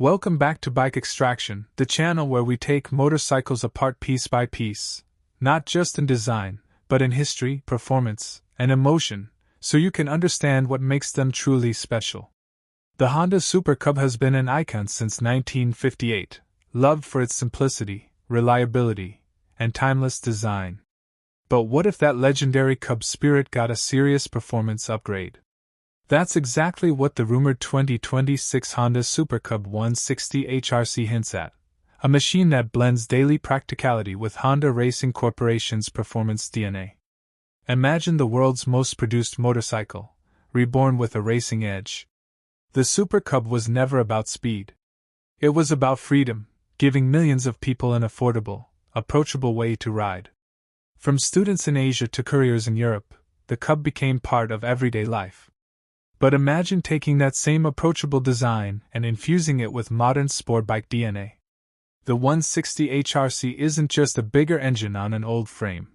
Welcome back to Bike Extraction, the channel where we take motorcycles apart piece by piece, not just in design, but in history, performance, and emotion, so you can understand what makes them truly special. The Honda Super Cub has been an icon since 1958, loved for its simplicity, reliability, and timeless design. But what if that legendary Cub spirit got a serious performance upgrade? That's exactly what the rumored 2026 Honda Super Cub 160 HRC hints at, a machine that blends daily practicality with Honda Racing Corporation's performance DNA. Imagine the world's most produced motorcycle, reborn with a racing edge. The Super Cub was never about speed. It was about freedom, giving millions of people an affordable, approachable way to ride. From students in Asia to couriers in Europe, the Cub became part of everyday life. But imagine taking that same approachable design and infusing it with modern sport bike DNA. The 160 HRC isn't just a bigger engine on an old frame.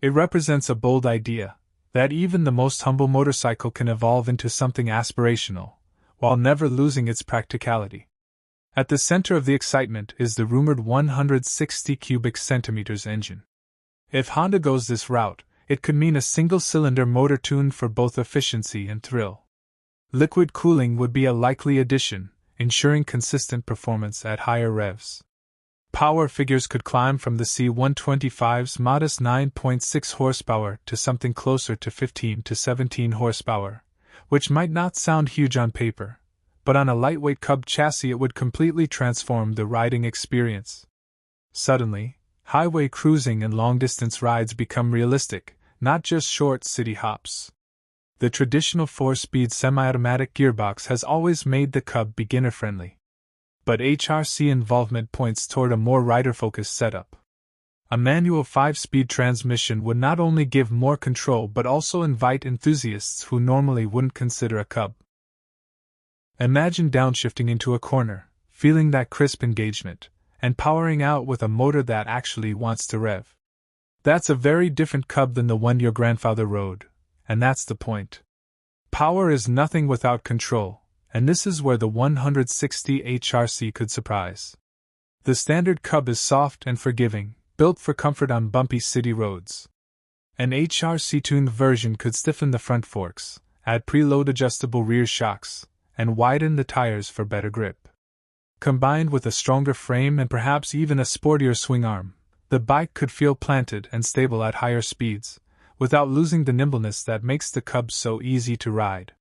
It represents a bold idea, that even the most humble motorcycle can evolve into something aspirational, while never losing its practicality. At the center of the excitement is the rumored 160 cubic centimeters engine. If Honda goes this route, it could mean a single-cylinder motor tuned for both efficiency and thrill. Liquid cooling would be a likely addition, ensuring consistent performance at higher revs. Power figures could climb from the C125's modest 9.6 horsepower to something closer to 15 to 17 horsepower, which might not sound huge on paper, but on a lightweight Cub chassis it would completely transform the riding experience. Suddenly, highway cruising and long-distance rides become realistic, not just short city hops. The traditional 4-speed semi-automatic gearbox has always made the Cub beginner-friendly. But HRC involvement points toward a more rider-focused setup. A manual 5-speed transmission would not only give more control but also invite enthusiasts who normally wouldn't consider a Cub. Imagine downshifting into a corner, feeling that crisp engagement, and powering out with a motor that actually wants to rev. That's a very different Cub than the one your grandfather rode, and that's the point. Power is nothing without control, and this is where the 160 HRC could surprise. The standard Cub is soft and forgiving, built for comfort on bumpy city roads. An HRC-tuned version could stiffen the front forks, add preload adjustable rear shocks, and widen the tires for better grip. Combined with a stronger frame and perhaps even a sportier swing arm, the bike could feel planted and stable at higher speeds, without losing the nimbleness that makes the Cub so easy to ride.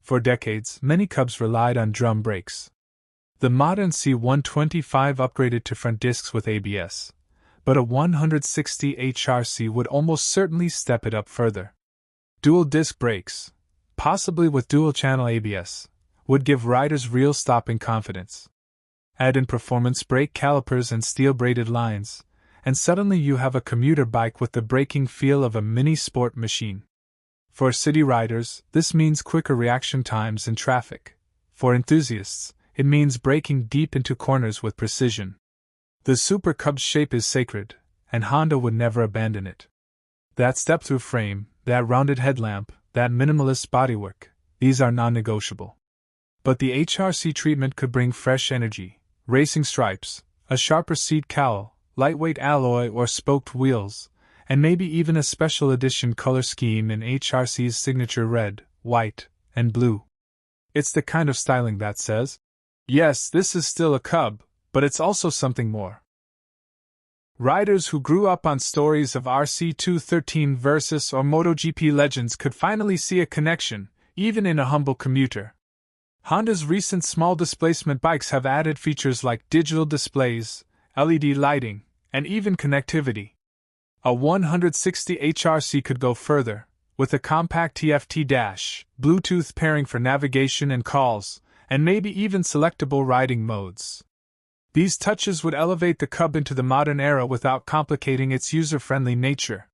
For decades, many Cubs relied on drum brakes. The modern C125 upgraded to front discs with ABS, but a 160 HRC would almost certainly step it up further. Dual disc brakes, possibly with dual-channel ABS, would give riders real stopping confidence. Add in performance brake calipers and steel-braided lines, and suddenly you have a commuter bike with the braking feel of a mini-sport machine. For city riders, this means quicker reaction times in traffic. For enthusiasts, it means braking deep into corners with precision. The Super Cub's shape is sacred, and Honda would never abandon it. That step-through frame, that rounded headlamp, that minimalist bodywork, these are non-negotiable. But the HRC treatment could bring fresh energy, racing stripes, a sharper seat cowl, lightweight alloy or spoked wheels, and maybe even a special edition color scheme in HRC's signature red, white, and blue. It's the kind of styling that says, yes, this is still a Cub, but it's also something more. Riders who grew up on stories of RC213 Versus or MotoGP legends could finally see a connection, even in a humble commuter. Honda's recent small displacement bikes have added features like digital displays, LED lighting, and even connectivity. A 160 HRC could go further, with a compact TFT dash, Bluetooth pairing for navigation and calls, and maybe even selectable riding modes. These touches would elevate the Cub into the modern era without complicating its user-friendly nature.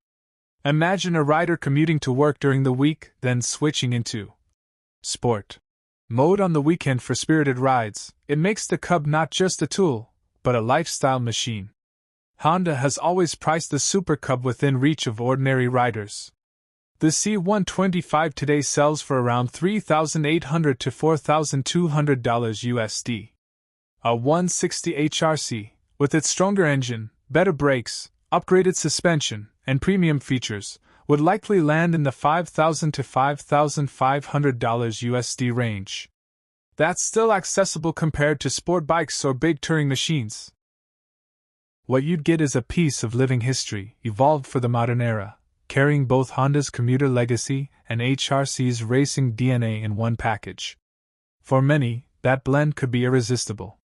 Imagine a rider commuting to work during the week, then switching into sport mode on the weekend for spirited rides. It makes the Cub not just a tool, but a lifestyle machine. Honda has always priced the Super Cub within reach of ordinary riders. The C125 today sells for around $3,800 to $4,200 USD. A 160 HRC, with its stronger engine, better brakes, upgraded suspension, and premium features, would likely land in the $5,000 to $5,500 USD range. That's still accessible compared to sport bikes or big touring machines. What you'd get is a piece of living history, evolved for the modern era, carrying both Honda's commuter legacy and HRC's racing DNA in one package. For many, that blend could be irresistible.